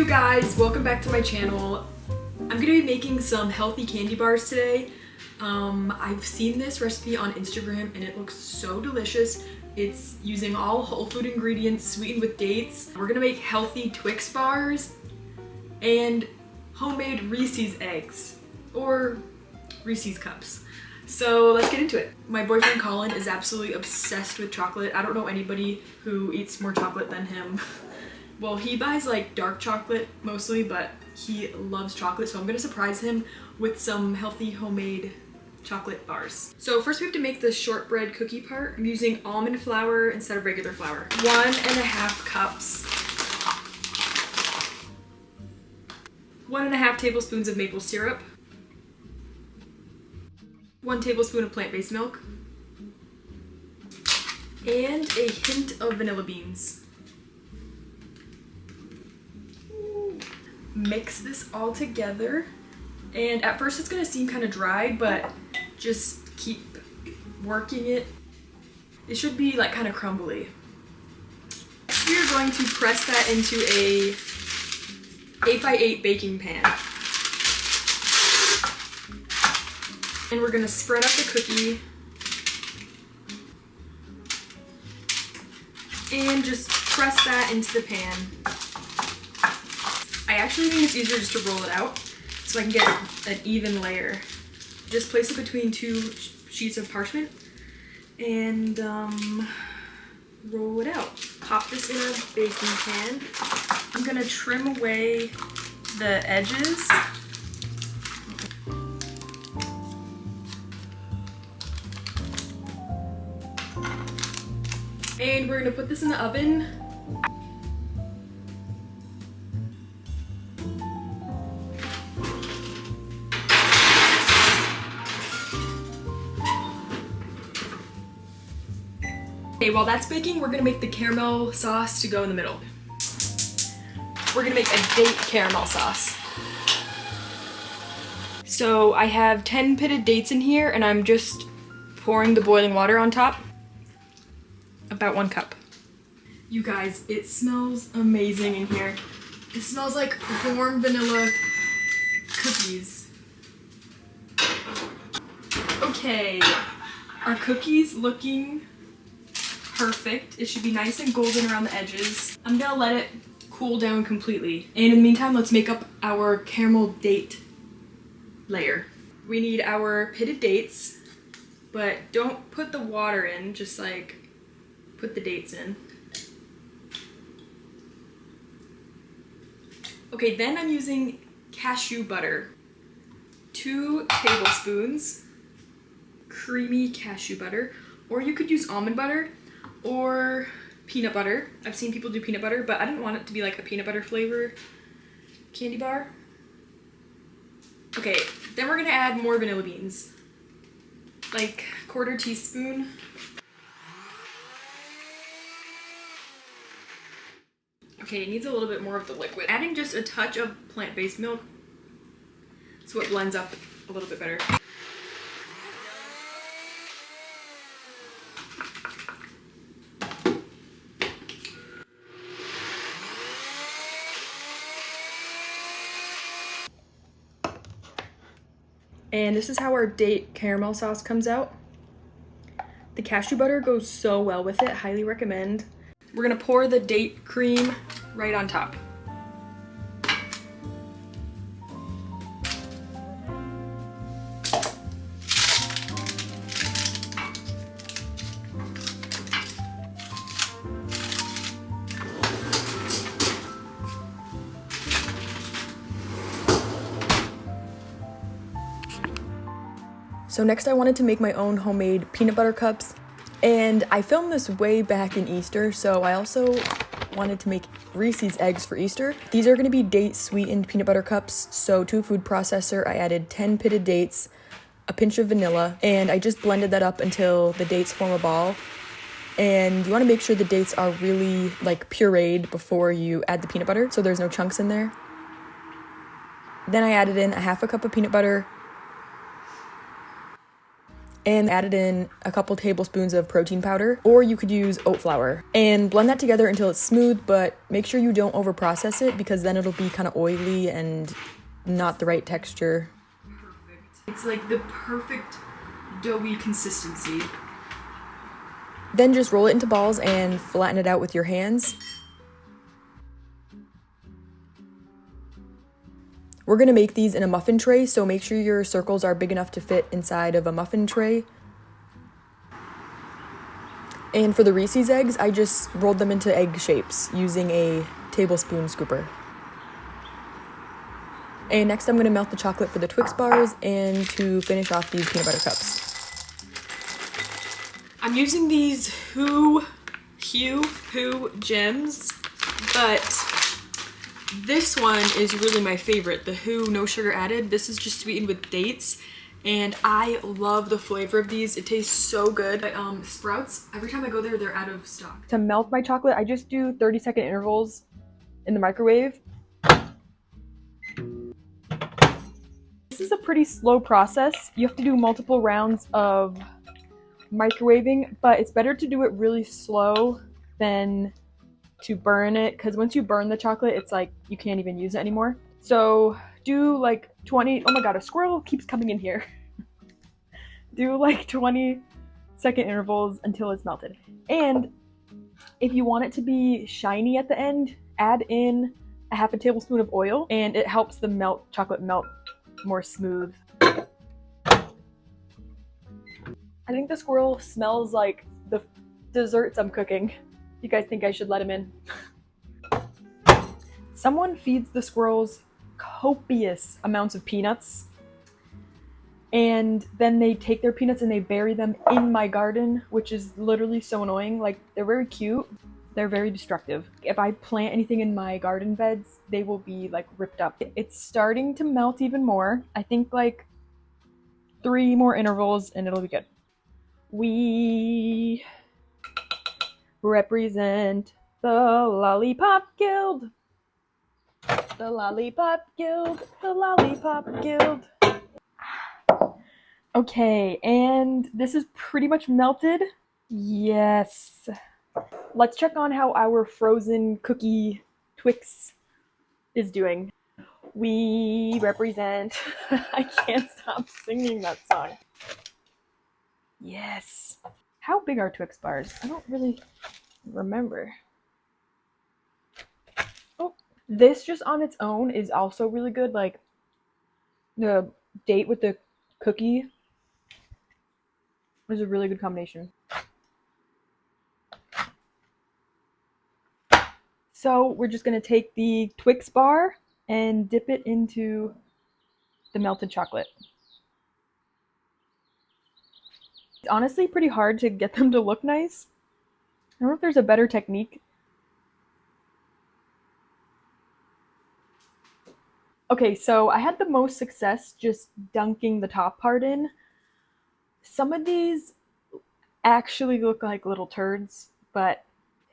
you guys, welcome back to my channel. I'm gonna be making some healthy candy bars today. I've seen this recipe on Instagram and it looks so delicious. It's using all whole food ingredients sweetened with dates. We're gonna make healthy TWIX bars and homemade Reese's eggs or Reese's cups. So let's get into it. My boyfriend Colin is absolutely obsessed with chocolate. I don't know anybody who eats more chocolate than him. Well, he buys like dark chocolate mostly, but he loves chocolate, so I'm gonna surprise him with some healthy homemade chocolate bars. So first we have to make the shortbread cookie part. I'm using almond flour instead of regular flour. 1.5 cups. 1.5 tablespoons of maple syrup. 1 tablespoon of plant-based milk. And a hint of vanilla beans. Mix this all together, and at first it's gonna seem kind of dry, but just keep working it. It should be like kind of crumbly. Next we are going to press that into a 8x8 baking pan. And we're gonna spread out the cookie and just press that into the pan. I actually think it's easier just to roll it out so I can get an even layer. Just place it between 2 sheets of parchment and roll it out. Pop this in a baking pan. I'm gonna trim away the edges. And we're gonna put this in the oven. Okay, while that's baking, we're gonna make the caramel sauce to go in the middle. We're gonna make a date caramel sauce. So I have 10 pitted dates in here and I'm just pouring the boiling water on top. About 1 cup. You guys, it smells amazing in here. It smells like warm vanilla cookies. Okay, our cookie's looking perfect. It should be nice and golden around the edges. I'm gonna let it cool down completely. And in the meantime, let's make up our caramel date layer. We need our pitted dates, but don't put the water in, just like put the dates in. Okay, then I'm using cashew butter. 2 tablespoons, creamy cashew butter, or you could use almond butter or peanut butter. I've seen people do peanut butter, but I didn't want it to be like a peanut butter flavor candy bar. Okay, then we're gonna add more vanilla beans. Like 1/4 teaspoon. Okay, it needs a little bit more of the liquid. Adding just a touch of plant-based milk so it blends up a little bit better. And this is how our date caramel sauce comes out. The cashew butter goes so well with it, highly recommend. We're gonna pour the date cream right on top. So next I wanted to make my own homemade peanut butter cups, and I filmed this way back in Easter, so I also wanted to make Reese's eggs for Easter. These are going to be date sweetened peanut butter cups, so to a food processor I added 10 pitted dates, a pinch of vanilla, and I just blended that up until the dates form a ball. And you want to make sure the dates are really like pureed before you add the peanut butter, so there's no chunks in there. Then I added in 1/2 cup of peanut butter, and added in a couple tablespoons of protein powder, or you could use oat flour, and blend that together until it's smooth, but make sure you don't over process it because then it'll be kind of oily and not the right texture. Perfect. It's like the perfect doughy consistency. Then just roll it into balls and flatten it out with your hands. We're gonna make these in a muffin tray, so make sure your circles are big enough to fit inside of a muffin tray. And for the Reese's eggs, I just rolled them into egg shapes using a tablespoon scooper. And next I'm gonna melt the chocolate for the Twix bars and to finish off these peanut butter cups. I'm using these Hoo gems, but this one is really my favorite, the Hoo no sugar added. This is just sweetened with dates, and I love the flavor of these. It tastes so good. Sprouts, every time I go there, they're out of stock. To melt my chocolate, I just do 30-second intervals in the microwave. This is a pretty slow process. You have to do multiple rounds of microwaving, but it's better to do it really slow than to burn it, because once you burn the chocolate, it's like you can't even use it anymore. So do like 20, oh my god, a squirrel keeps coming in here. Do like 20-second intervals until it's melted. And if you want it to be shiny at the end, add in a half a tablespoon of oil, and it helps the chocolate melt more smooth. I think the squirrel smells like the desserts I'm cooking. You guys think I should let him in? Someone feeds the squirrels copious amounts of peanuts, and then they take their peanuts and they bury them in my garden, which is literally so annoying. Like, they're very cute, they're very destructive. If I plant anything in my garden beds, they will be like ripped up. It's starting to melt even more. I think like 3 more intervals and it'll be good. We represent the Lollipop Guild. The Lollipop Guild. The Lollipop Guild. Okay, and this is pretty much melted. Yes. Let's check on how our frozen cookie Twix is doing. We represent... I can't stop singing that song. Yes. How big are Twix bars? I don't really remember. Oh, this just on its own is also really good. Like, the date with the cookie is a really good combination. So we're just gonna take the Twix bar and dip it into the melted chocolate. It's honestly pretty hard to get them to look nice. I don't know if there's a better technique. Okay, so I had the most success just dunking the top part in. Some of these actually look like little turds, but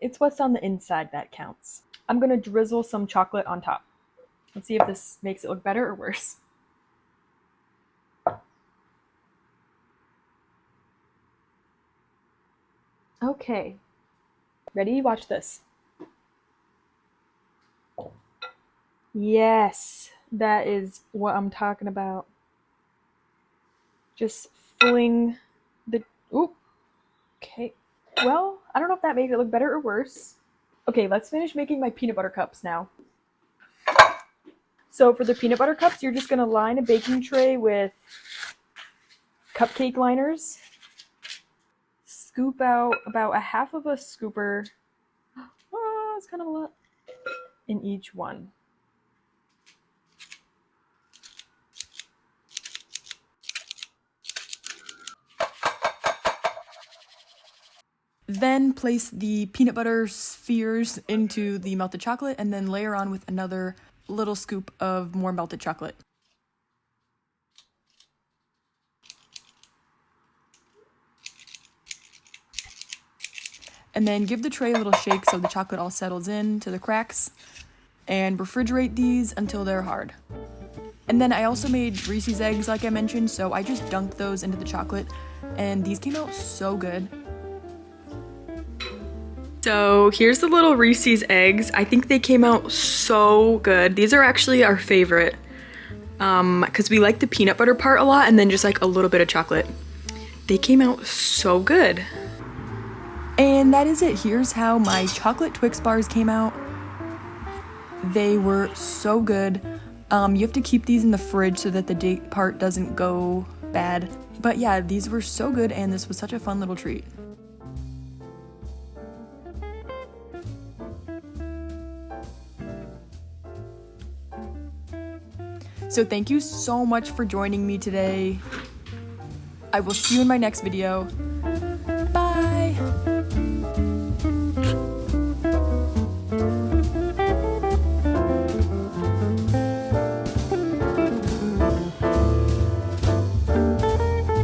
it's what's on the inside that counts. I'm gonna drizzle some chocolate on top. Let's see if this makes it look better or worse. Okay, ready? Watch this. Yes, that is what I'm talking about. Just fling the, oop. Okay, well, I don't know if that made it look better or worse. Okay, let's finish making my peanut butter cups now. So for the peanut butter cups, you're just gonna line a baking tray with cupcake liners. Scoop out about a half of a scooper. Oh, it's kind of a lot. In each one. Then place the peanut butter spheres into the melted chocolate and then layer on with another little scoop of more melted chocolate. And then give the tray a little shake so the chocolate all settles in to the cracks, and refrigerate these until they're hard. And then I also made Reese's eggs like I mentioned, so I just dunked those into the chocolate and these came out so good. So here's the little Reese's eggs. I think they came out so good. These are actually our favorite because we like the peanut butter part a lot and then just like a little bit of chocolate. They came out so good. And that is it. Here's how my chocolate Twix bars came out. They were so good. You have to keep these in the fridge so that the date part doesn't go bad. But yeah, these were so good and this was such a fun little treat. So thank you so much for joining me today. I will see you in my next video.